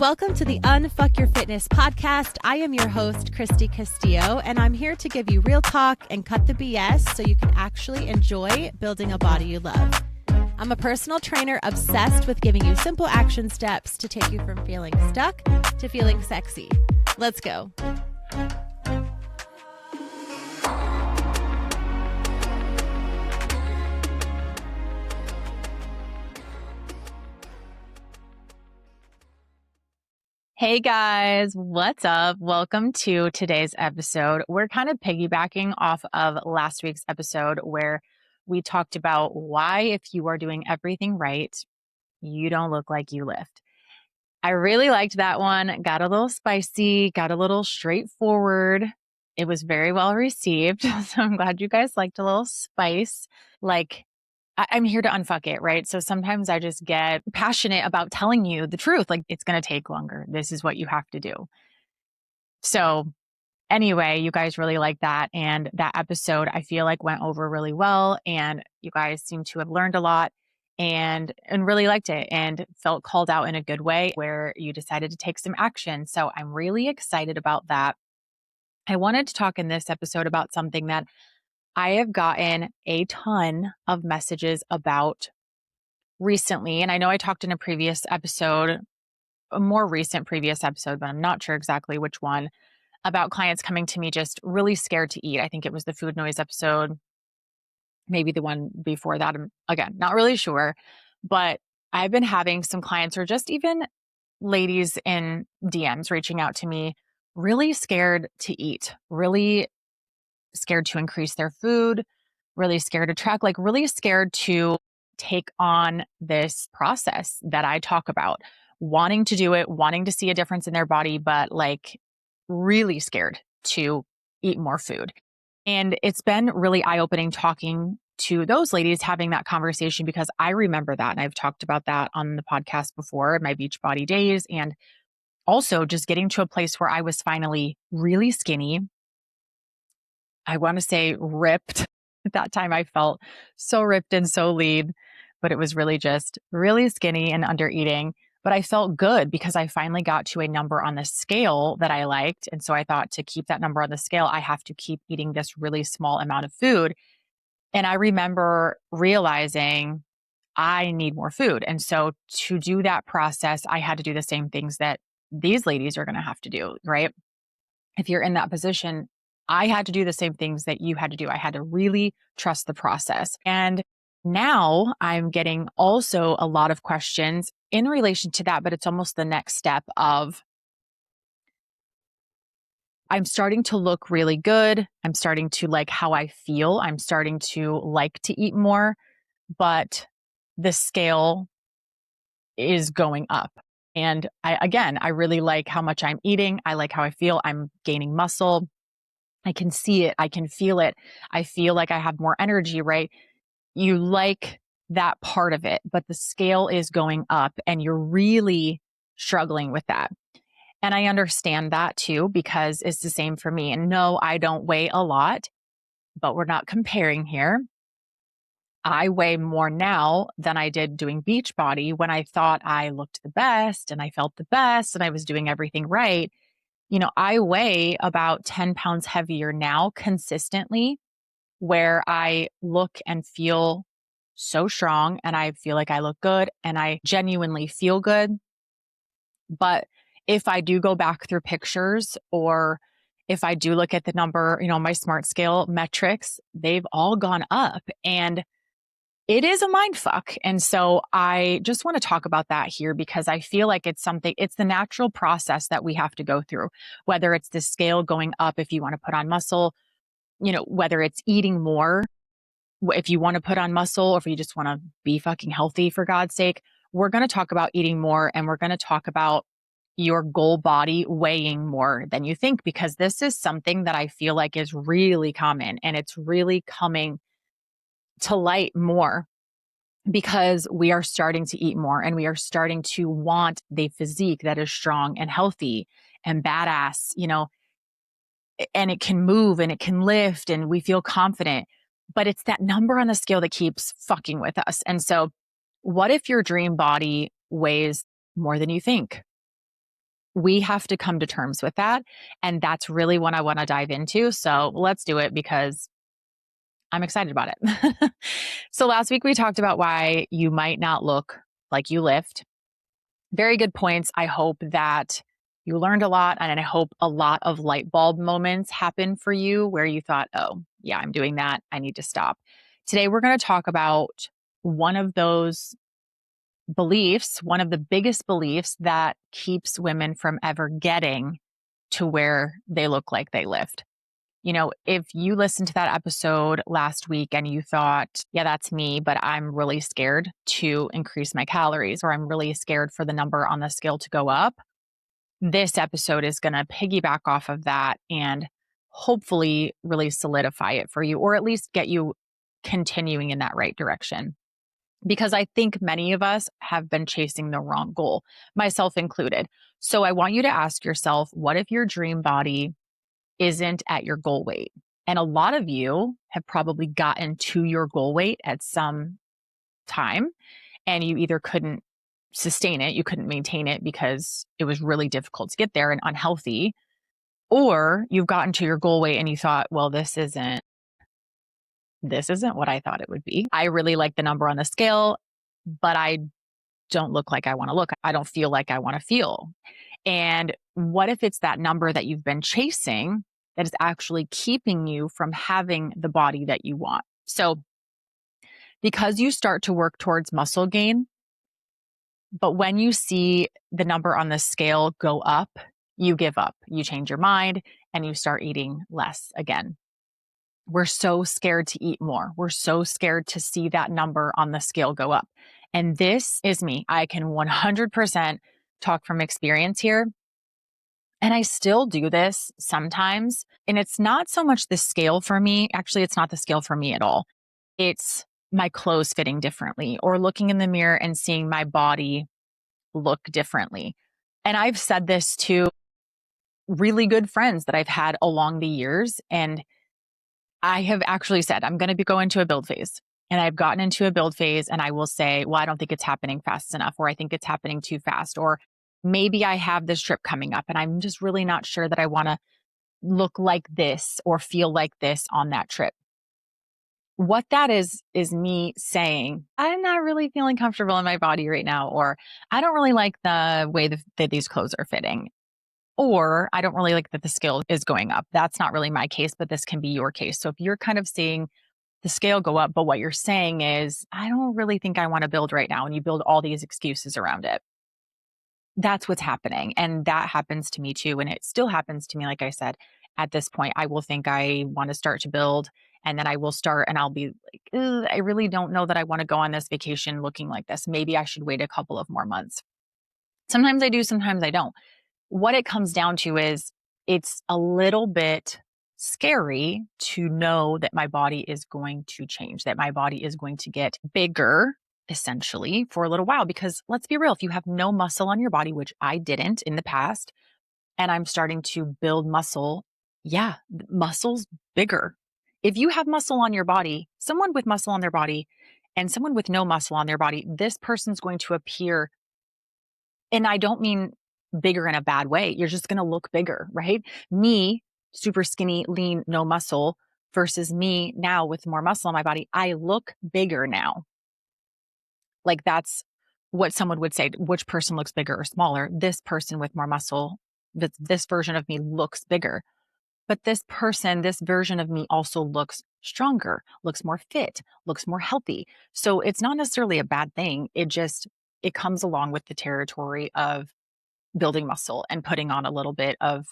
Welcome to the Unfuck Your Fitness podcast. I am your host, Christy Castillo, and I'm here to give you real talk and cut the BS so you can actually enjoy building a body you love. I'm a personal trainer obsessed with giving you simple action steps to take you from feeling stuck to feeling sexy. Let's go. Hey guys, what's up? Welcome to today's episode. We're kind of piggybacking off of last week's episode where we talked about why, if you are doing everything right, you don't look like you lift. I really liked that one. Got a little spicy, got a little straightforward. It was very well received. So I'm glad you guys liked a little spice. I'm here to unfuck it, right? So sometimes I just get passionate about telling you the truth. Like, it's going to take longer. This is what you have to do. So anyway, you guys really like that. And that episode, I feel like went over really well. And you guys seem to have learned a lot and really liked it and felt called out in a good way where you decided to take some action. So I'm really excited about that. I wanted to talk in this episode about something that I have gotten a ton of messages about recently. And I know I talked in a previous episode, a more recent previous episode, but I'm not sure exactly which one, about clients coming to me just really scared to eat. I think it was the food noise episode, maybe the one before that. I'm, again, not really sure. But I've been having some clients or just even ladies in DMs reaching out to me really scared to eat, really scared to increase their food, really scared to track, like really scared to take on this process that I talk about, wanting to do it, wanting to see a difference in their body, but like really scared to eat more food. And it's been really eye-opening talking to those ladies, having that conversation, because I remember that. And I've talked about that on the podcast before, my Beachbody days, and also just getting to a place where I was finally really skinny. I want to say ripped. At that time, I felt so ripped and so lean, but it was really just really skinny and under eating. But I felt good because I finally got to a number on the scale that I liked. And so I thought, to keep that number on the scale, I have to keep eating this really small amount of food. And I remember realizing I need more food. And so to do that process, I had to do the same things that these ladies are going to have to do, right? If you're in that position, I had to do the same things that you had to do. I had to really trust the process. And now I'm getting also a lot of questions in relation to that, but it's almost the next step of, I'm starting to look really good. I'm starting to like how I feel. I'm starting to like to eat more, but the scale is going up. And I really like how much I'm eating. I like how I feel. I'm gaining muscle. I can see it. I can feel it. I feel like I have more energy, right? You like that part of it, but the scale is going up and you're really struggling with that. And I understand that too, because it's the same for me. And no, I don't weigh a lot, but we're not comparing here. I weigh more now than I did doing Beachbody when I thought I looked the best and I felt the best and I was doing everything right. You know, I weigh about 10 pounds heavier now consistently, where I look and feel so strong and I feel like I look good and I genuinely feel good. But if I do go back through pictures, or if I do look at the number, you know, my smart scale metrics, they've all gone up and it is a mind fuck. And so I just want to talk about that here because I feel like it's the natural process that we have to go through, whether it's the scale going up if you want to put on muscle, you know, whether it's eating more, if you want to put on muscle, or if you just want to be fucking healthy, for God's sake. We're going to talk about eating more, and we're going to talk about your goal body weighing more than you think, because this is something that I feel like is really common and it's really coming to light more because we are starting to eat more and we are starting to want the physique that is strong and healthy and badass, you know, and it can move and it can lift and we feel confident, but it's that number on the scale that keeps fucking with us. And so what if your dream body weighs more than you think? We have to come to terms with that. And that's really what I want to dive into. So let's do it because I'm excited about it. So last week we talked about why you might not look like you lift. Very good points. I hope that you learned a lot, and I hope a lot of light bulb moments happen for you where you thought, oh, yeah, I'm doing that. I need to stop. Today, we're going to talk about one of those beliefs, one of the biggest beliefs that keeps women from ever getting to where they look like they lift. If you listened to that episode last week and you thought, yeah, that's me, but I'm really scared to increase my calories, or I'm really scared for the number on the scale to go up, this episode is going to piggyback off of that and hopefully really solidify it for you, or at least get you continuing in that right direction. Because I think many of us have been chasing the wrong goal, myself included. So I want you to ask yourself, what if your dream body isn't at your goal weight? And a lot of you have probably gotten to your goal weight at some time, and you either couldn't sustain it, you couldn't maintain it because it was really difficult to get there and unhealthy, or you've gotten to your goal weight and you thought, well, this isn't what I thought it would be. I really like the number on the scale, but I don't look like I want to look. I don't feel like I want to feel. And what if it's that number that you've been chasing that is actually keeping you from having the body that you want? So, because you start to work towards muscle gain, but when you see the number on the scale go up, you give up, you change your mind, and you start eating less again. We're so scared to eat more. We're so scared to see that number on the scale go up. And this is me. I can 100% talk from experience here. And I still do this sometimes. And it's not so much the scale for me. Actually, it's not the scale for me at all. It's my clothes fitting differently, or looking in the mirror and seeing my body look differently. And I've said this to really good friends that I've had along the years. And I have actually said, I'm going to go into a build phase. And I've gotten into a build phase and I will say, well, I don't think it's happening fast enough, or I think it's happening too fast, or maybe I have this trip coming up and I'm just really not sure that I want to look like this or feel like this on that trip. What that is me saying, I'm not really feeling comfortable in my body right now, or I don't really like the way that these clothes are fitting, or I don't really like that the scale is going up. That's not really my case, but this can be your case. So if you're kind of seeing the scale go up, but what you're saying is, I don't really think I want to build right now, and you build all these excuses around it, that's what's happening. And that happens to me too. And it still happens to me. Like I said, at this point, I will think I want to start to build, and then I will start and I'll be like, I really don't know that I want to go on this vacation looking like this. Maybe I should wait a couple of more months. Sometimes I do, sometimes I don't. What it comes down to is it's a little bit scary to know that my body is going to change, that my body is going to get bigger, essentially, for a little while. Because let's be real, if you have no muscle on your body, which I didn't in the past, and I'm starting to build muscle, yeah, muscle's bigger. If you have muscle on your body, someone with muscle on their body and someone with no muscle on their body, this person's going to appear, and I don't mean bigger in a bad way. You're just going to look bigger, right? Me, super skinny, lean, no muscle, versus me now with more muscle on my body, I look bigger now. Like that's what someone would say. Which person looks bigger or smaller? This person with more muscle, this version of me looks bigger. But this person, this version of me also looks stronger, looks more fit, looks more healthy. So it's not necessarily a bad thing. It comes along with the territory of building muscle and putting on a little bit of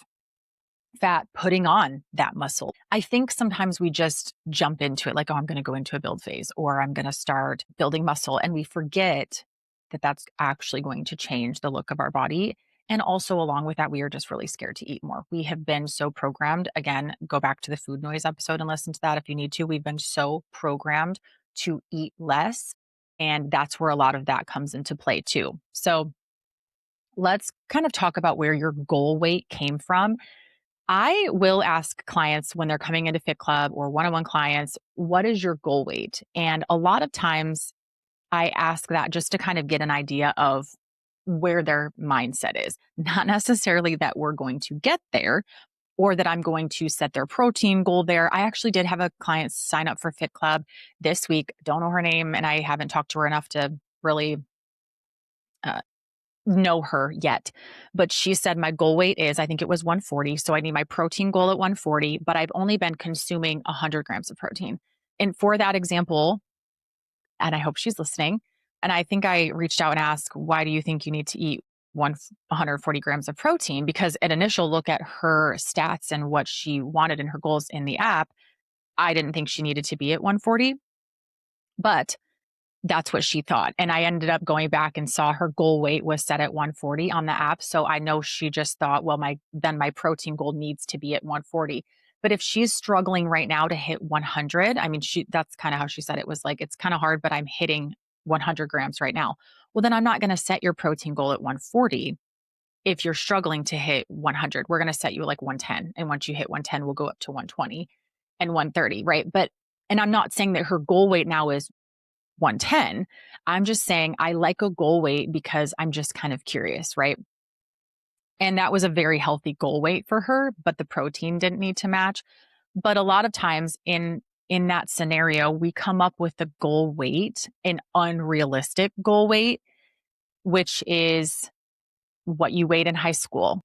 fat, putting on that muscle. I think sometimes we just jump into it like, oh, I'm going to go into a build phase, or I'm going to start building muscle. And we forget that that's actually going to change the look of our body. And also, along with that, we are just really scared to eat more. We have been so programmed. Again, go back to the food noise episode and listen to that if you need to. We've been so programmed to eat less. And that's where a lot of that comes into play too. So let's kind of talk about where your goal weight came from. I will ask clients when they're coming into Fit Club or one-on-one clients, what is your goal weight? And a lot of times I ask that just to kind of get an idea of where their mindset is. Not necessarily that we're going to get there or that I'm going to set their protein goal there. I actually did have a client sign up for Fit Club this week. Don't know her name, and I haven't talked to her enough to really uh, know her yet. But she said my goal weight is, I think it was 140. So I need my protein goal at 140, but I've only been consuming 100 grams of protein. And for that example, and I hope she's listening, and I think I reached out and asked, why do you think you need to eat 140 grams of protein? Because an initial look at her stats and what she wanted in her goals in the app, I didn't think she needed to be at 140, but that's what she thought. And I ended up going back and saw her goal weight was set at 140 on the app. So I know she just thought, well, my protein goal needs to be at 140. But if she's struggling right now to hit 100, I mean, that's kind of how she said it, was like, it's kind of hard, but I'm hitting 100 grams right now. Well, then I'm not going to set your protein goal at 140. If you're struggling to hit 100, we're going to set you like 110. And once you hit 110, we'll go up to 120 and 130, right? And I'm not saying that her goal weight now is 110. I'm just saying I like a goal weight because I'm just kind of curious, right? And that was a very healthy goal weight for her, but the protein didn't need to match. But a lot of times in that scenario, we come up with a goal weight, an unrealistic goal weight, which is what you weighed in high school,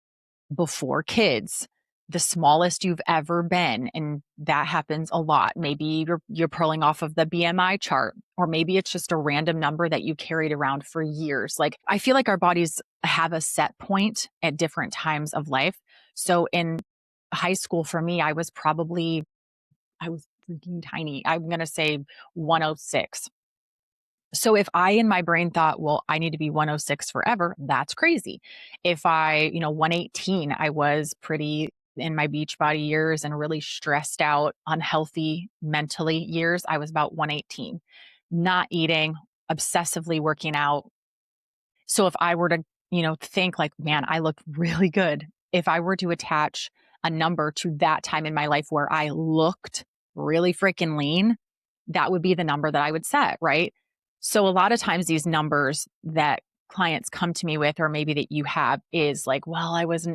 before kids, the smallest you've ever been. And that happens a lot. Maybe you're pulling off of the BMI chart, or maybe it's just a random number that you carried around for years. Like, I feel like our bodies have a set point at different times of life. So in high school, for me, I was freaking tiny. I'm going to say 106. So if I in my brain thought, well, I need to be 106 forever, that's crazy. If 118, I was pretty in my beach body years and really stressed out, unhealthy mentally years, I was about 118, not eating, obsessively working out. So if I were to, think like, man, I look really good. If I were to attach a number to that time in my life where I looked really freaking lean, that would be the number that I would set, right? So a lot of times these numbers that clients come to me with, or maybe that you have, is like, well, I was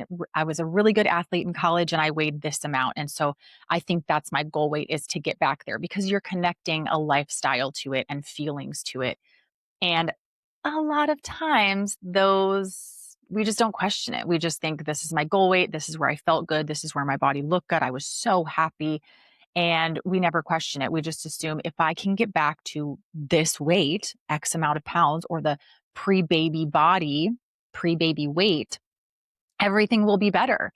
a really good athlete in college and I weighed this amount. And so I think that's my goal weight, is to get back there, because you're connecting a lifestyle to it and feelings to it. And a lot of times we just don't question it. We just think, this is my goal weight. This is where I felt good. This is where my body looked good. I was so happy. And we never question it. We just assume, if I can get back to this weight, X amount of pounds, or the pre-baby body, pre-baby weight, everything will be better.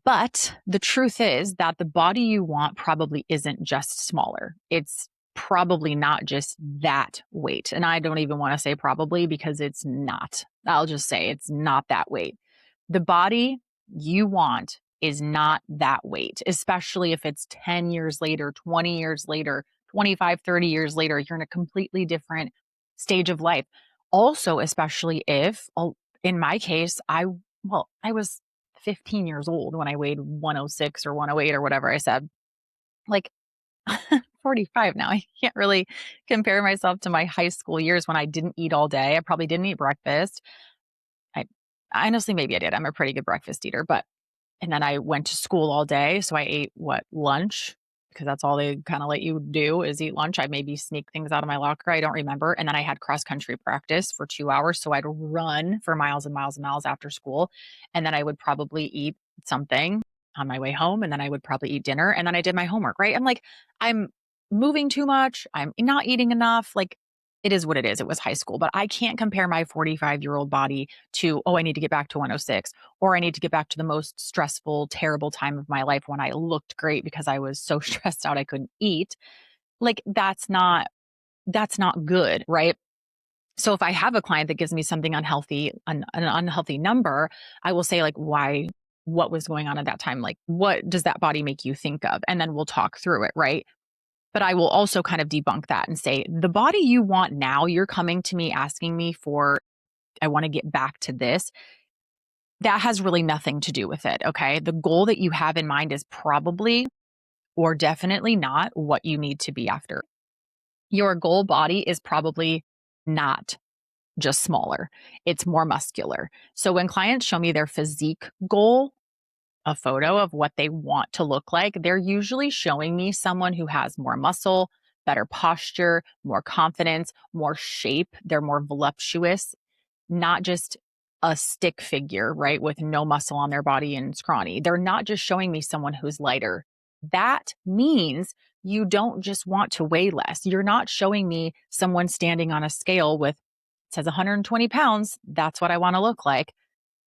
But the truth is that the body you want probably isn't just smaller. It's probably not just that weight. And I don't even want to say probably, because it's not. I'll just say it's not that weight. The body you want is not that weight, especially if it's 10 years later, 20 years later, 25, 30 years later. You're in a completely different stage of life. Also, especially if, in my case, I was 15 years old when I weighed 106 or 108 or whatever I said. Like, 45 now. I can't really compare myself to my high school years when I didn't eat all day. I probably didn't eat breakfast. I honestly, maybe I did. I'm a pretty good breakfast eater, and then I went to school all day. So I ate lunch, because that's all they kind of let you do, is eat lunch. I maybe sneak things out of my locker. I don't remember. And then I had cross country practice for 2 hours. So I'd run for miles and miles and miles after school. And then I would probably eat something on my way home. And then I would probably eat dinner. And then I did my homework, right? I'm moving too much. I'm not eating enough. Like, it is what it is. It was high school, but I can't compare my 45-year-old body to, I need to get back to 106, or I need to get back to the most stressful, terrible time of my life when I looked great because I was so stressed out I couldn't eat. Like, that's not good, right? So if I have a client that gives me something unhealthy, an unhealthy number, I will say, like, why, what was going on at that time? Like, what does that body make you think of? And then we'll talk through it, right? But I will also kind of debunk that and say, the body you want now, you're coming to me asking me for, I want to get back to this. That has really nothing to do with it. Okay. The goal that you have in mind is probably, or definitely not, what you need to be after. Your goal body is probably not just smaller. It's more muscular. So when clients show me their physique goal, a photo of what they want to look like, they're usually showing me someone who has more muscle, better posture, more confidence, more shape. They're more voluptuous, not just a stick figure, right? With no muscle on their body and scrawny. They're not just showing me someone who's lighter. That means you don't just want to weigh less. You're not showing me someone standing on a scale with, it says 120 pounds. That's what I want to look like.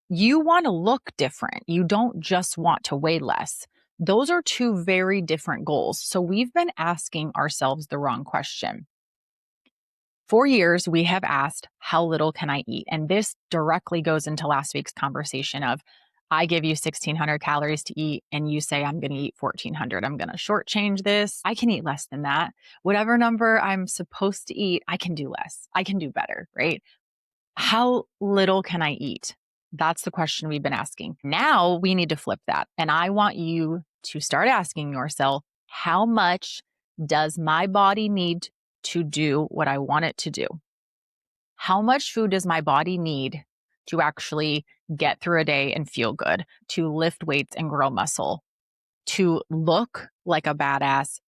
You want to look different. You don't just want to weigh less. Those are two very different goals. So we've been asking ourselves the wrong question. For years, we have asked, how little can I eat? And this directly goes into last week's conversation of, I give you 1,600 calories to eat and you say, I'm going to eat 1,400. I'm going to shortchange this. I can eat less than that. Whatever number I'm supposed to eat, I can do less. I can do better, right? How little can I eat? That's the question we've been asking. Now we need to flip that. And I want you to start asking yourself, how much does my body need to do what I want it to do? How much food does my body need to actually get through a day and feel good, to lift weights and grow muscle, to look like a badass?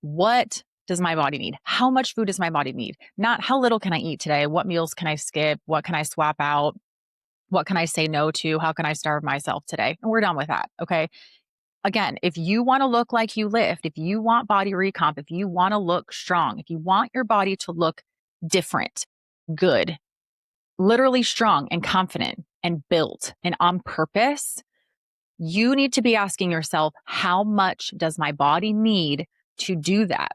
What does my body need? How much food does my body need? Not how little can I eat today? What meals can I skip? What can I swap out? What can I say no to? How can I starve myself today? And we're done with that. Okay. Again, if you want to look like you lift, if you want body recomp, if you want to look strong, if you want your body to look different, good, literally strong and confident and built and on purpose, you need to be asking yourself, how much does my body need to do that?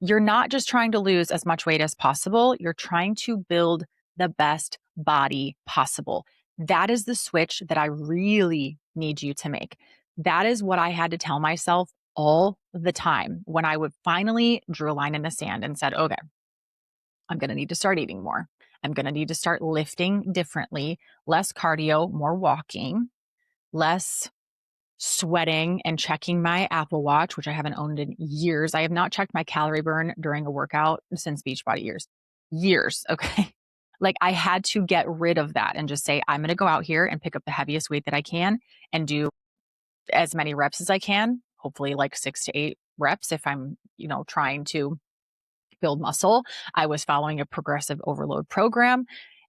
You're not just trying to lose as much weight as possible. You're trying to build the best body possible. That is the switch that I really need you to make. That is what I had to tell myself all the time when I would finally drew a line in the sand and said, okay, I'm going to need to start eating more. I'm going to need to start lifting differently, less cardio, more walking, less sweating and checking my Apple Watch, which I haven't owned in years. I have not checked my calorie burn during a workout since Beachbody years. Years, okay? Like I had to get rid of that and just say, I'm going to go out here and pick up the heaviest weight that I can and do as many reps as I can, hopefully like 6 to 8 reps if I'm, trying to build muscle. I was following a progressive overload program.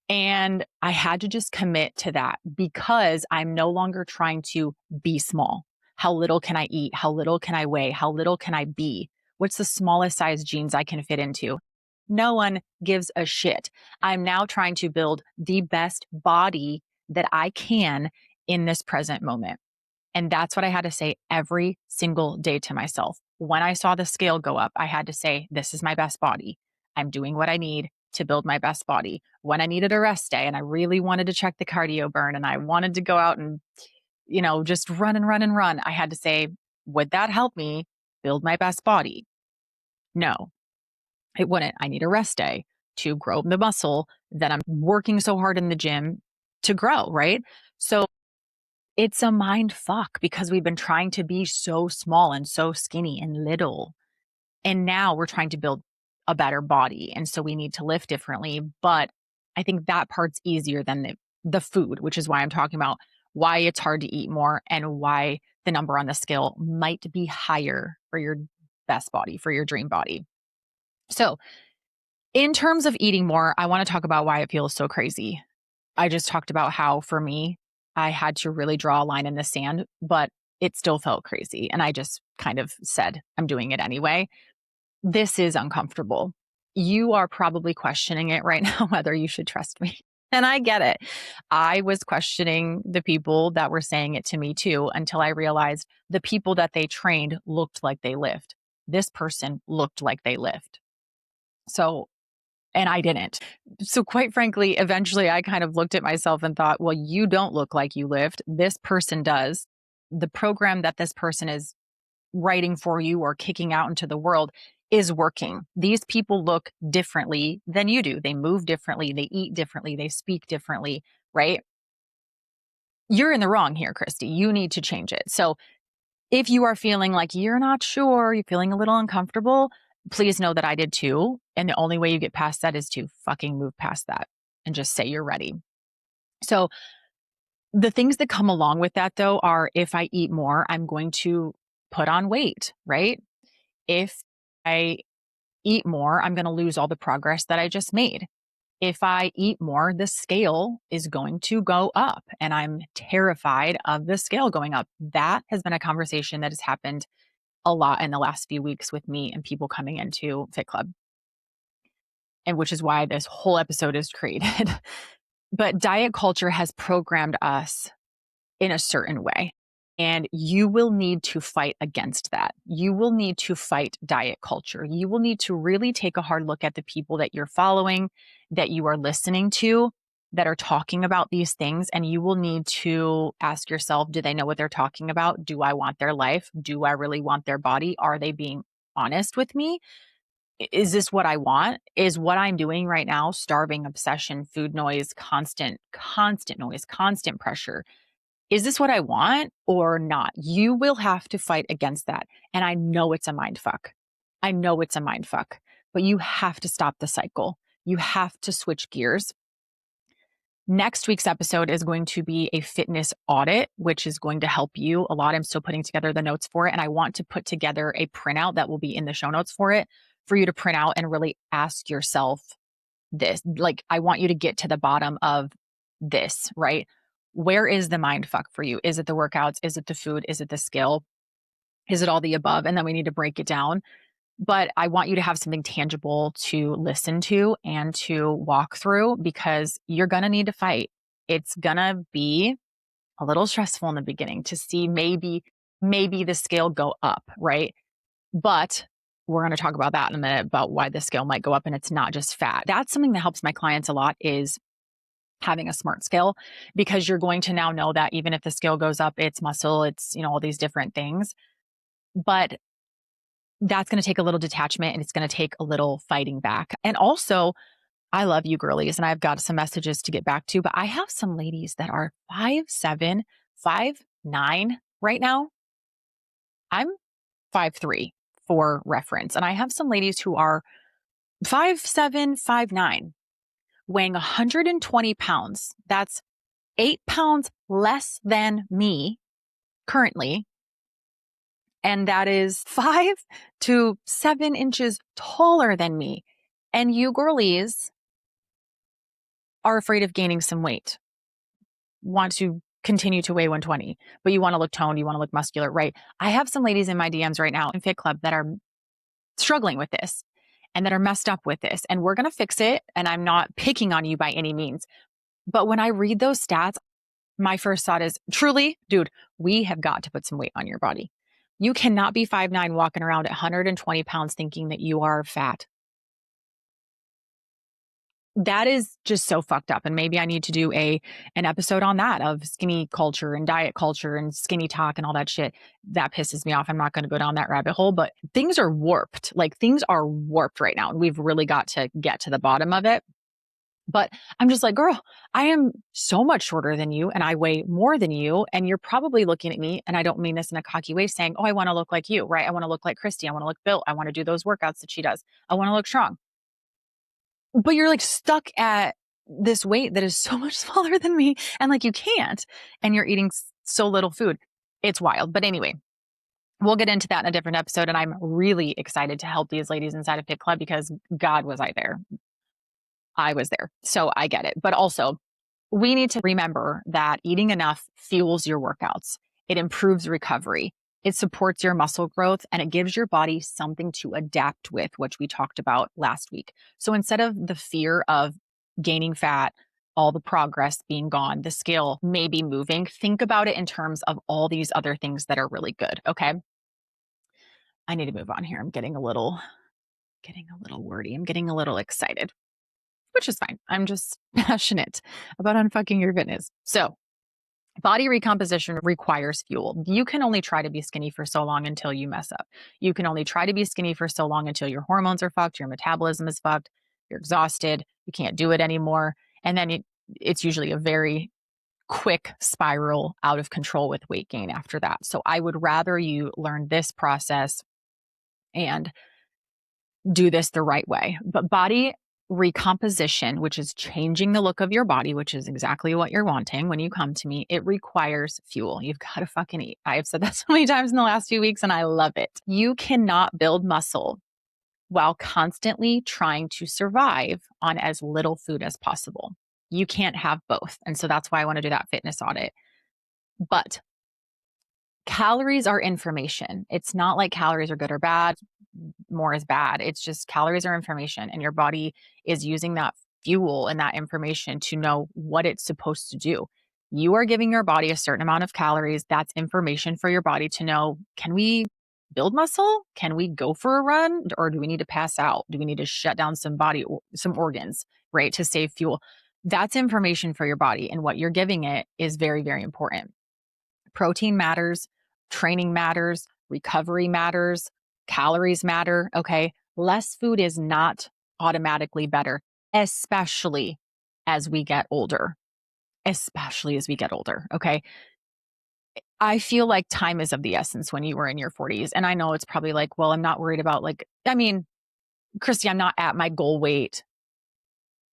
And I had to just commit to that because I'm no longer trying to be small. How little can I eat? How little can I weigh? How little can I be? What's the smallest size jeans I can fit into? No one gives a shit. I'm now trying to build the best body that I can in this present moment. And that's what I had to say every single day to myself. When I saw the scale go up, I had to say, this is my best body. I'm doing what I need to build my best body. When I needed a rest day and I really wanted to check the cardio burn and I wanted to go out and, just run and run and run, I had to say, would that help me build my best body? No, it wouldn't. I need a rest day to grow the muscle that I'm working so hard in the gym to grow, right? So it's a mind fuck because we've been trying to be so small and so skinny and little. And now we're trying to build a better body. And so we need to lift differently. But I think that part's easier than the food, which is why I'm talking about why it's hard to eat more and why the number on the scale might be higher for your best body, for your dream body. So in terms of eating more, I want to talk about why it feels so crazy. I just talked about how for me, I had to really draw a line in the sand, but it still felt crazy. And I just kind of said, I'm doing it anyway. This is uncomfortable. You are probably questioning it right now, whether you should trust me. And I get it. I was questioning the people that were saying it to me too, until I realized the people that they trained looked like they lived. This person looked like they lived. So, and I didn't. So quite frankly, eventually I kind of looked at myself and thought, well, you don't look like you lift. This person does. The program that this person is writing for you or kicking out into the world is working. These people look differently than you do. They move differently. They eat differently. They speak differently, right? You're in the wrong here, Christy. You need to change it. So if you are feeling like you're not sure, you're feeling a little uncomfortable, please know that I did too. And the only way you get past that is to fucking move past that. and just say you're ready. So the things that come along with that though are if I eat more, I'm going to put on weight, right? If I eat more, I'm going to lose all the progress that I just made. If I eat more, the scale is going to go up, and I'm terrified of the scale going up. That has been a conversation that has happened a lot in the last few weeks with me and people coming into Fit Club, and which is why this whole episode is created. But diet culture has programmed us in a certain way. And you will need to fight against that. You will need to fight diet culture. You will need to really take a hard look at the people that you're following, that you are listening to, that are talking about these things. And you will need to ask yourself, do they know what they're talking about? Do I want their life? Do I really want their body? Are they being honest with me? Is this what I want? Is what I'm doing right now starving, obsession, food noise, constant noise, constant pressure? Is this what I want or not? You will have to fight against that. And I know it's a mind fuck. I know it's a mind fuck, but you have to stop the cycle. You have to switch gears. Next week's episode is going to be a fitness audit, which is going to help you a lot. I'm still putting together the notes for it. And I want to put together a printout that will be in the show notes for it, for you to print out and really ask yourself this. Like, I want you to get to the bottom of this, right? Where is the mind fuck for you? Is it the workouts? Is it the food? Is it the skill? Is it all the above? And then we need to break it down. But I want you to have something tangible to listen to and to walk through, because you're going to need to fight. It's going to be a little stressful in the beginning to see maybe the scale go up, right? But we're going to talk about that in a minute, about why the scale might go up and it's not just fat. That's something that helps my clients a lot, is having a smart scale, because you're going to now know that even if the scale goes up, it's muscle, it's, all these different things. But that's going to take a little detachment, and it's going to take a little fighting back. And also, I love you girlies, and I've got some messages to get back to, but I have some ladies that are 5'7", 5'9" right now. I'm 5'3" for reference. And I have some ladies who are 5'7", 5'9", weighing 120 pounds. That's 8 pounds less than me currently. And that is 5 to 7 inches taller than me. And you girlies are afraid of gaining some weight, want to continue to weigh 120, but you want to look toned, you want to look muscular, right? I have some ladies in my DMs right now in Fit Club that are struggling with this and that are messed up with this. And we're going to fix it. And I'm not picking on you by any means. But when I read those stats, my first thought is, truly, dude, we have got to put some weight on your body. You cannot be 5'9", walking around at 120 pounds thinking that you are fat. That is just so fucked up. And maybe I need to do an episode on that, of skinny culture and diet culture and skinny talk and all that shit. That pisses me off. I'm not going to go down that rabbit hole, but things are warped. Like, things are warped right now. And we've really got to get to the bottom of it. But I'm just like, girl, I am so much shorter than you and I weigh more than you. And you're probably looking at me, and I don't mean this in a cocky way, saying, oh, I want to look like you, right? I want to look like Christy. I want to look built. I want to do those workouts that she does. I want to look strong. But you're like stuck at this weight that is so much smaller than me. And like, you can't, and you're eating so little food. It's wild. But anyway, we'll get into that in a different episode. And I'm really excited to help these ladies inside of Fit Club, because God, was I there. I was there. So I get it. But also, we need to remember that eating enough fuels your workouts. It improves recovery. It supports your muscle growth, and it gives your body something to adapt with, which we talked about last week. So instead of the fear of gaining fat, all the progress being gone, the scale maybe moving, think about it in terms of all these other things that are really good. Okay. I need to move on here. I'm getting a little wordy. I'm getting a little excited, which is fine. I'm just passionate about unfucking your fitness. So body recomposition requires fuel. You can only try to be skinny for so long until you mess up. You can only try to be skinny for so long until your hormones are fucked, your metabolism is fucked, you're exhausted, you can't do it anymore. And then it's usually a very quick spiral out of control with weight gain after that. So I would rather you learn this process and do this the right way. But body recomposition, which is changing the look of your body, which is exactly what you're wanting when you come to me, it requires fuel. You've got to fucking eat. I've said that so many times in the last few weeks and I love it. You cannot build muscle while constantly trying to survive on as little food as possible. You can't have both. And so that's why I want to do that fitness audit. But calories are information. It's not like calories are good or bad, more is bad. It's just calories are information, and your body is using that fuel and that information to know what it's supposed to do. You are giving your body a certain amount of calories. That's information for your body to know, can we build muscle? Can we go for a run? Or do we need to pass out? Do we need to shut down some organs, right, to save fuel? That's information for your body, and what you're giving it is very, very important. Protein matters, training matters, recovery matters, calories matter. Okay. Less food is not automatically better, especially as we get older. Especially as we get older. Okay. I feel like time is of the essence when you were in your 40s. And I know it's probably like, well, I'm not worried about Christy, I'm not at my goal weight,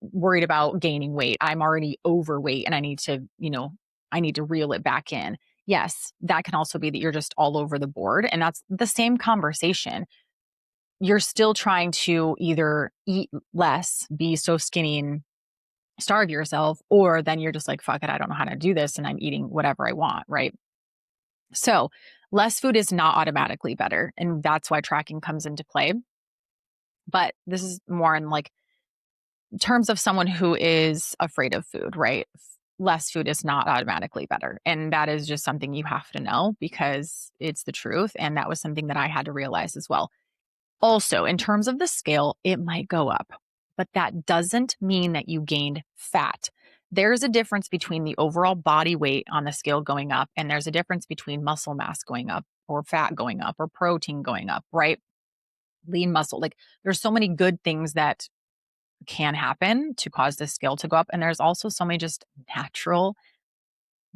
worried about gaining weight. I'm already overweight and I need to reel it back in. Yes, that can also be that you're just all over the board. And that's the same conversation. You're still trying to either eat less, be so skinny and starve yourself, or then you're just like, fuck it, I don't know how to do this. And I'm eating whatever I want. Right. So less food is not automatically better. And that's why tracking comes into play. But this is more in like terms of someone who is afraid of food, right? Less food is not automatically better. And that is just something you have to know because it's the truth. And that was something that I had to realize as well. Also, in terms of the scale, it might go up, but that doesn't mean that you gained fat. There's a difference between the overall body weight on the scale going up, and there's a difference between muscle mass going up or fat going up or protein going up, right? Lean muscle. Like there's so many good things that can happen to cause the scale to go up. And there's also so many just natural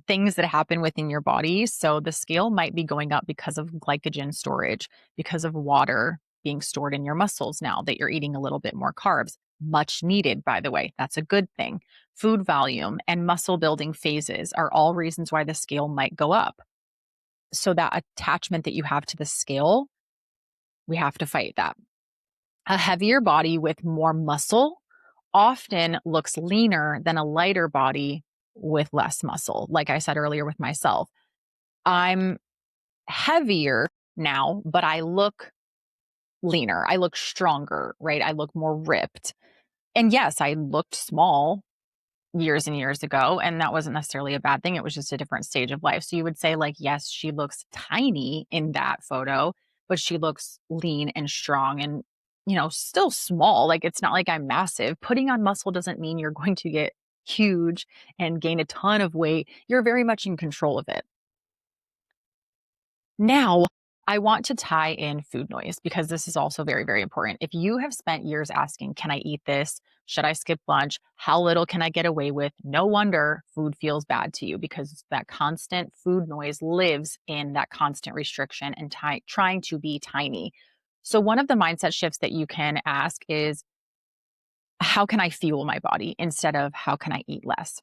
things that happen within your body. So the scale might be going up because of glycogen storage, because of water being stored in your muscles now that you're eating a little bit more carbs. Much needed, by the way. That's a good thing. Food volume and muscle building phases are all reasons why the scale might go up. So that attachment that you have to the scale, we have to fight that. A heavier body with more muscle often looks leaner than a lighter body with less muscle. Like I said earlier with myself, I'm heavier now, but I look leaner. I look stronger, right? I look more ripped. And yes, I looked small years and years ago, and that wasn't necessarily a bad thing. It was just a different stage of life. So you would say like, yes, she looks tiny in that photo, but she looks lean and strong and, still small. Like it's not like I'm massive. Putting on muscle doesn't mean you're going to get huge and gain a ton of weight. You're very much in control of it. Now, I want to tie in food noise because this is also very, very important. If you have spent years asking, can I eat this? Should I skip lunch? How little can I get away with? No wonder food feels bad to you because that constant food noise lives in that constant restriction and trying to be tiny. So one of the mindset shifts that you can ask is, how can I fuel my body instead of how can I eat less?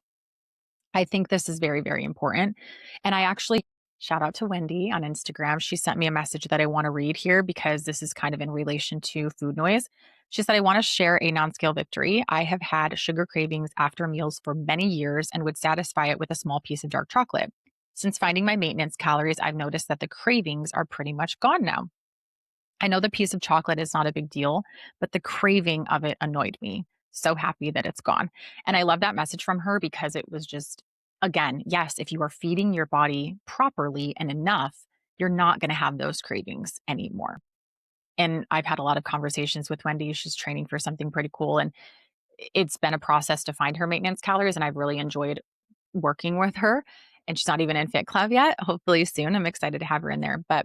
I think this is very, very important. And I actually shout out to Wendy on Instagram. She sent me a message that I want to read here because this is kind of in relation to food noise. She said, I want to share a non-scale victory. I have had sugar cravings after meals for many years and would satisfy it with a small piece of dark chocolate. Since finding my maintenance calories, I've noticed that the cravings are pretty much gone now. I know the piece of chocolate is not a big deal, but the craving of it annoyed me. So happy that it's gone. And I love that message from her because it was just, again, yes, if you are feeding your body properly and enough, you're not going to have those cravings anymore. And I've had a lot of conversations with Wendy. She's training for something pretty cool. And it's been a process to find her maintenance calories. And I've really enjoyed working with her. And she's not even in Fit Club yet. Hopefully soon. I'm excited to have her in there. But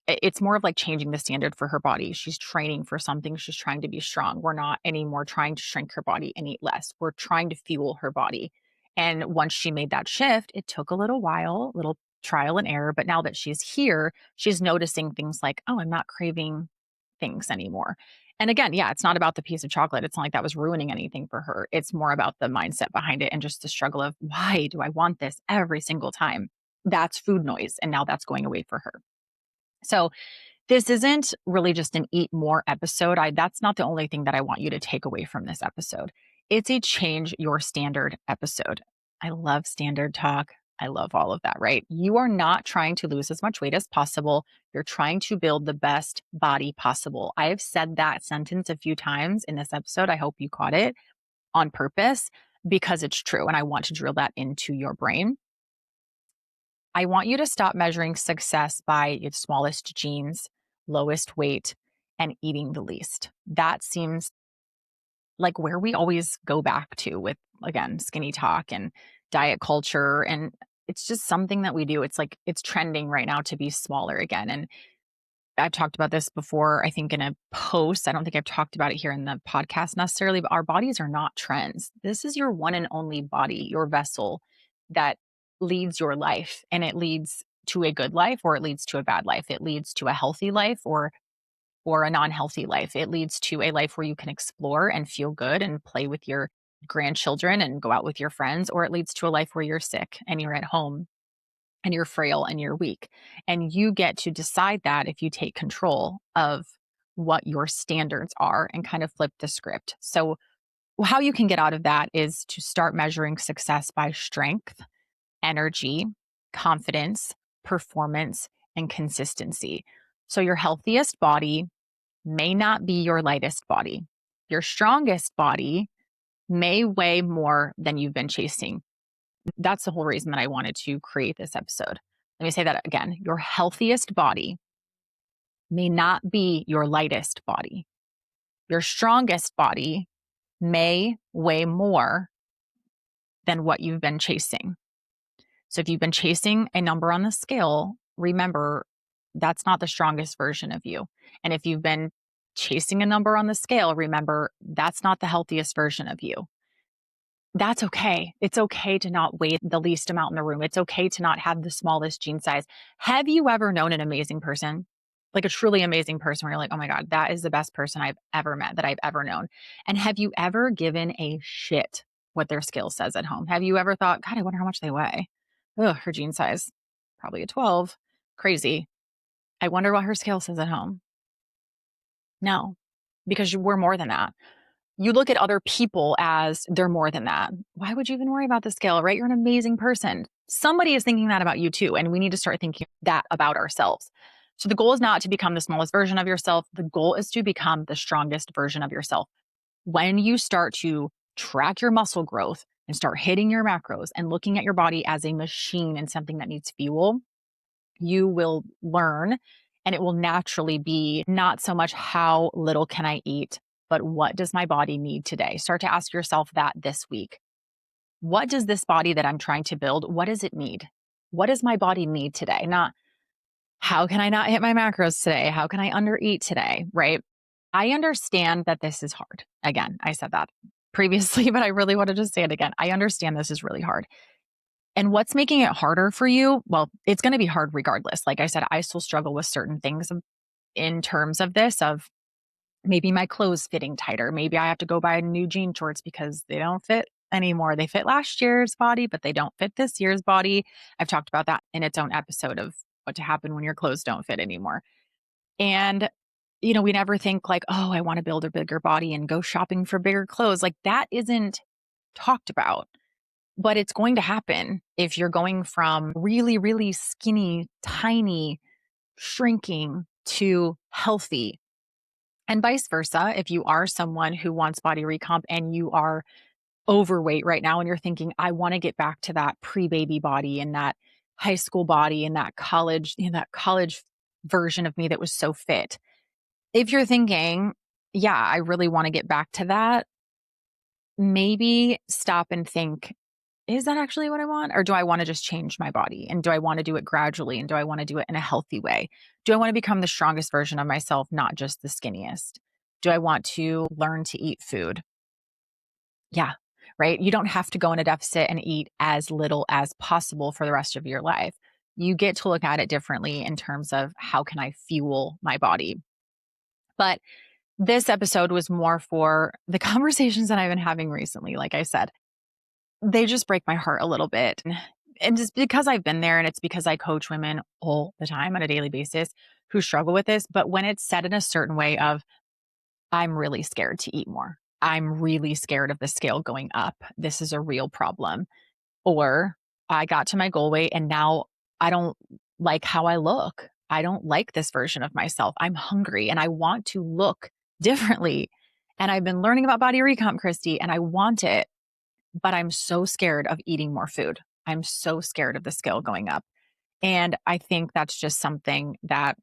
it's more of like changing the standard for her body. She's training for something. She's trying to be strong. We're not anymore trying to shrink her body and eat less. We're trying to fuel her body. And once she made that shift, it took a little while, little trial and error. But now that she's here, she's noticing things like, oh, I'm not craving things anymore. And again, yeah, it's not about the piece of chocolate. It's not like that was ruining anything for her. It's more about the mindset behind it and just the struggle of why do I want this every single time? That's food noise. And now that's going away for her. So this isn't really just an eat more episode. That's not the only thing that I want you to take away from this episode. It's a change your standard episode. I love standard talk. I love all of that, right? You are not trying to lose as much weight as possible. You're trying to build the best body possible. I have said that sentence a few times in this episode. I hope you caught it on purpose because it's true. And I want to drill that into your brain. I want you to stop measuring success by your smallest jeans, lowest weight, and eating the least. That seems like where we always go back to with, again, skinny talk and diet culture. And it's just something that we do. It's like it's trending right now to be smaller again. And I've talked about this before, I think in a post. I don't think I've talked about it here in the podcast necessarily, but our bodies are not trends. This is your one and only body, your vessel that leads your life. And it leads to a good life or it leads to a bad life. It leads to a healthy life or a non-healthy life. It leads to a life where you can explore and feel good and play with your grandchildren and go out with your friends, or it leads to a life where you're sick and you're at home and you're frail and you're weak. And you get to decide that if you take control of what your standards are and kind of flip the script. So, how you can get out of that is to start measuring success by strength, energy, confidence, performance, and consistency. So, your healthiest body may not be your lightest body. Your strongest body may weigh more than you've been chasing. That's the whole reason that I wanted to create this episode. Let me say that again. Your healthiest body may not be your lightest body. Your strongest body may weigh more than what you've been chasing. So if you've been chasing a number on the scale, remember that's not the strongest version of you. And if you've been chasing a number on the scale, remember that's not the healthiest version of you. That's okay. It's okay to not weigh the least amount in the room. It's okay to not have the smallest jean size. Have you ever known an amazing person? Like a truly amazing person where you're like, oh my God, that is the best person I've ever met, that I've ever known. And have you ever given a shit what their skill says at home? Have you ever thought, God, I wonder how much they weigh? Ugh, her jean size, probably a 12. Crazy. I wonder what her scale says at home. No, because we're more than that. You look at other people as they're more than that. Why would you even worry about the scale, right? You're an amazing person. Somebody is thinking that about you too. And we need to start thinking that about ourselves. So the goal is not to become the smallest version of yourself. The goal is to become the strongest version of yourself. When you start to track your muscle growth and start hitting your macros and looking at your body as a machine and something that needs fuel, you will learn and it will naturally be not so much how little can I eat, but what does my body need today? Start to ask yourself that this week. What does this body that I'm trying to build, what does it need? What does my body need today? Not how can I not hit my macros today? How can I undereat today? Right? I understand that this is hard. Again, I said that previously, but I really want to just say it again. I understand this is really hard. And what's making it harder for you? Well, it's going to be hard regardless. Like I said, I still struggle with certain things in terms of this, of maybe my clothes fitting tighter. Maybe I have to go buy new jean shorts because they don't fit anymore. They fit last year's body, but they don't fit this year's body. I've talked about that in its own episode of what to happen when your clothes don't fit anymore. And, we never think like, oh, I want to build a bigger body and go shopping for bigger clothes. Like that isn't talked about. But it's going to happen if you're going from really, really skinny, tiny, shrinking to healthy. And vice versa, if you are someone who wants body recomp and you are overweight right now and you're thinking, I want to get back to that pre-baby body and that high school body and that college version of me that was so fit. If you're thinking, yeah, I really want to get back to that, maybe stop and think, is that actually what I want? Or do I want to just change my body? And do I want to do it gradually? And do I want to do it in a healthy way? Do I want to become the strongest version of myself, not just the skinniest? Do I want to learn to eat food? Yeah, right. You don't have to go in a deficit and eat as little as possible for the rest of your life. You get to look at it differently in terms of how can I fuel my body? But this episode was more for the conversations that I've been having recently. Like I said, they just break my heart a little bit. And just because I've been there, and it's because I coach women all the time on a daily basis who struggle with this. But when it's said in a certain way of, I'm really scared to eat more. I'm really scared of the scale going up. This is a real problem. Or I got to my goal weight and now I don't like how I look. I don't like this version of myself. I'm hungry and I want to look differently. And I've been learning about body recomp, Christy, and I want it, but I'm so scared of eating more food. I'm so scared of the scale going up. And I think that's just something that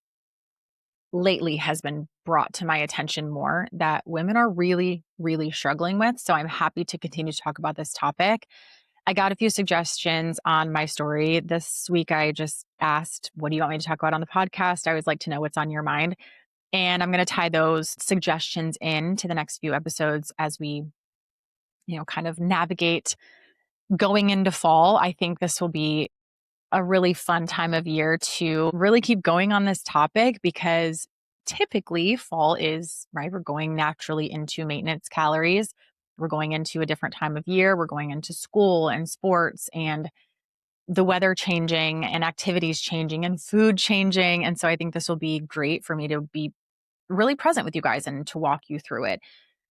lately has been brought to my attention more that women are really, really struggling with. So I'm happy to continue to talk about this topic. I got a few suggestions on my story this week. I just asked, what do you want me to talk about on the podcast? I always like to know what's on your mind. And I'm going to tie those suggestions into the next few episodes as we, kind of navigate going into fall. I think this will be a really fun time of year to really keep going on this topic because typically fall is, right? We're going naturally into maintenance calories. We're going into a different time of year. We're going into school and sports and the weather changing and activities changing and food changing. And so I think this will be great for me to be really present with you guys and to walk you through it.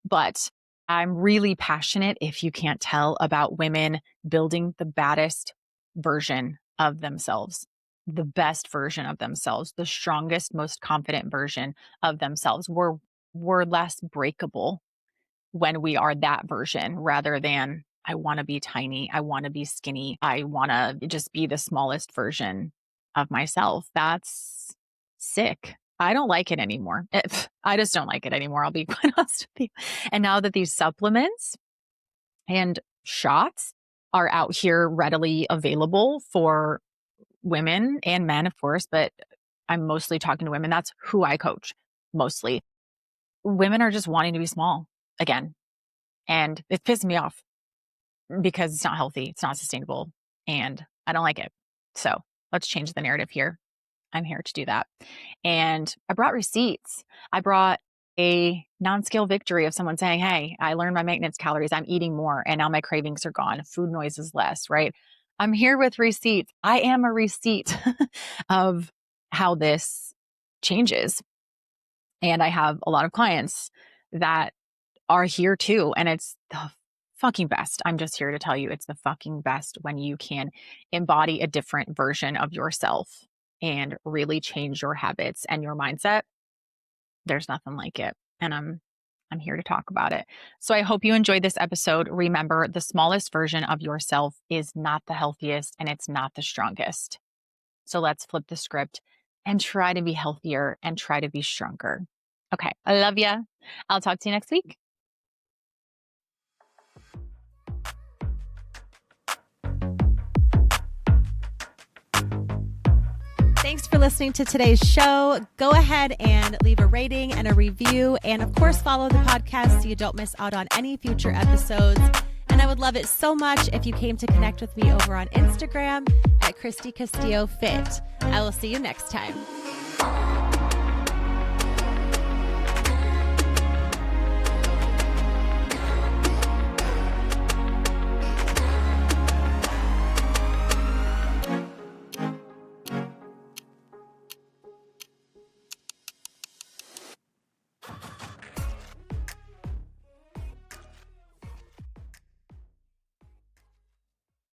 But I'm really passionate, if you can't tell, about women building the baddest version of themselves, the best version of themselves, the strongest, most confident version of themselves. We're less breakable when we are that version rather than I want to be tiny, I want to be skinny, I want to just be the smallest version of myself. That's sick. I don't like it anymore. I just don't like it anymore. I'll be quite honest with you. And now that these supplements and shots are out here readily available for women and men, of course, but I'm mostly talking to women. That's who I coach mostly. Women are just wanting to be small again. And it's pissing me off because it's not healthy. It's not sustainable. And I don't like it. So let's change the narrative here. I'm here to do that. And I brought receipts. I brought a non-scale victory of someone saying, hey, I learned my maintenance calories. I'm eating more and now my cravings are gone. Food noise is less, right? I'm here with receipts. I am a receipt of how this changes. And I have a lot of clients that are here too. And it's the fucking best. I'm just here to tell you it's the fucking best when you can embody a different version of yourself and really change your habits and your mindset. There's nothing like it. And I'm here to talk about it. So I hope you enjoyed this episode. Remember, the smallest version of yourself is not the healthiest and it's not the strongest. So let's flip the script and try to be healthier and try to be stronger. Okay. I love ya. I'll talk to you next week. Thanks for listening to today's show. Go ahead and leave a rating and a review. And of course, follow the podcast so you don't miss out on any future episodes. And I would love it so much if you came to connect with me over on Instagram at Christy Castillo Fit. I will see you next time.